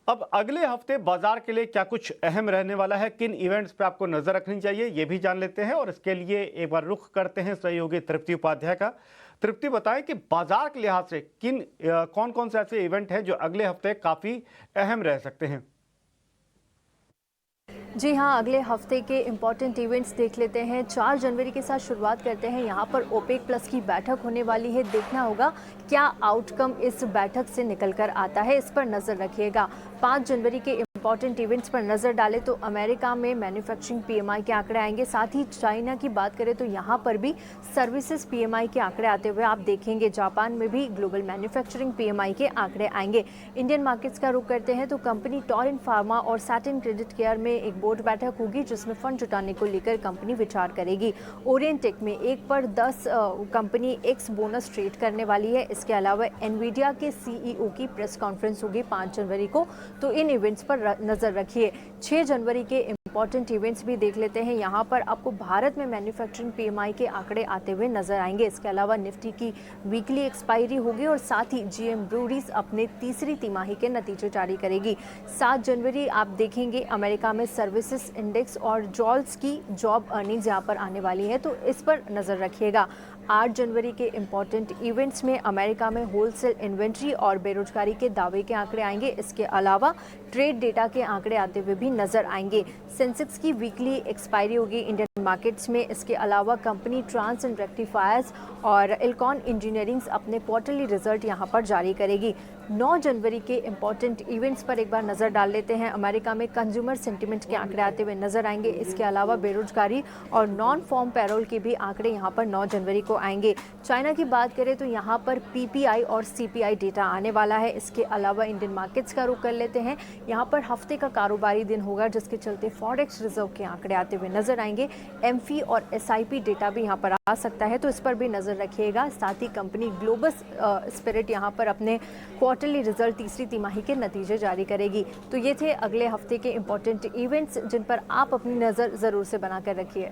अब अगले हफ्ते बाजार के लिए क्या कुछ अहम रहने वाला है, किन इवेंट्स पे आपको नजर रखनी चाहिए, ये भी जान लेते हैं। और इसके लिए एक बार रुख करते हैं सहयोगी तृप्ति उपाध्याय का। तृप्ति, बताएं कि बाजार के लिहाज से कौन कौन से ऐसे इवेंट हैं जो अगले हफ्ते काफी अहम रह सकते हैं। जी हाँ, अगले हफ्ते के इम्पॉर्टेंट इवेंट्स देख लेते हैं। 4 जनवरी के साथ शुरुआत करते हैं। यहाँ पर ओपेक प्लस की बैठक होने वाली है। देखना होगा क्या आउटकम इस बैठक से निकल कर आता है, इस पर नज़र रखिएगा। 5 जनवरी के इम्पॉर्टेंट इवेंट्स पर नज़र डालें तो अमेरिका में मैन्युफैक्चरिंग पीएमआई के आंकड़े आएंगे। साथ ही चाइना की बात करें तो यहाँ पर भी सर्विसेज पीएमआई के आंकड़े आते हुए आप देखेंगे। जापान में भी ग्लोबल मैन्युफैक्चरिंग पीएमआई के आंकड़े आएंगे। इंडियन मार्केट्स का रुख करते हैं तो कंपनी टोरेंट फार्मा और सैटिन क्रेडिट केयर में एक बोर्ड बैठक होगी जिसमें फंड जुटाने को लेकर कंपनी विचार करेगी। ओरिएंटेक में 1 पर 10 कंपनी एक्स बोनस ट्रेड करने वाली है। इसके अलावा एनवीडिया के सीईओ की प्रेस कॉन्फ्रेंस होगी 5 जनवरी को, तो इन इवेंट्स पर नजर रखिए। 6 जनवरी के इंपॉर्टेंट इवेंट्स भी देख लेते हैं। यहाँ पर आपको भारत में मैन्युफैक्चरिंग पीएमआई के आंकड़े आते हुए नजर आएंगे। इसके अलावा निफ्टी की वीकली एक्सपायरी होगी और साथ ही जीएम ब्रूरीज अपने तीसरी तिमाही के नतीजे जारी करेगी। 7 जनवरी आप देखेंगे अमेरिका में सर्विसेज इंडेक्स और जॉल्स की जॉब अर्निंग्स यहाँ पर आने वाली है, तो इस पर नजर रखिएगा। 8 जनवरी के इम्पॉर्टेंट इवेंट्स में अमेरिका में होलसेल इन्वेंट्री और बेरोजगारी के दावे के आंकड़े आएंगे। इसके अलावा ट्रेड डेटा के आंकड़े आते हुए भी नजर आएंगे। सेंसेक्स की वीकली एक्सपायरी होगी इंडियन मार्केट्स में। इसके अलावा कंपनी ट्रांस एंड रेक्टिफायर्स और इल्कॉन इंजीनियरिंग्स अपने क्वार्टरली रिजल्ट यहां पर जारी करेगी। 9 जनवरी के इम्पॉर्टेंट इवेंट्स पर एक बार नजर डाल लेते हैं। अमेरिका में कंज्यूमर सेंटिमेंट के आंकड़े आते हुए नजर आएंगे। इसके अलावा बेरोजगारी और नॉन फॉर्म पैरोल के भी आंकड़े यहां पर 9 जनवरी को आएंगे। चाइना की बात करें तो यहां पर पीपीआई और सीपीआई डेटा आने वाला है। इसके अलावा इंडियन मार्केट्स का रुख कर लेते हैं। यहां पर हफ्ते का कारोबारी दिन होगा जिसके चलते फॉरेक्स रिजर्व के आंकड़े आते हुए नजर आएंगे। एमफी और एसआईपी डेटा भी यहां पर आ सकता है, तो इस पर भी नजर रखिएगा। साथ ही कंपनी ग्लोबल स्पिरिट यहां पर अपने क्वार्टरली रिजल्ट तीसरी तिमाही के नतीजे जारी करेगी। तो ये थे अगले हफ्ते के इंपॉर्टेंट इवेंट्स जिन पर आप अपनी नज़र ज़रूर से बनाकर रखिए।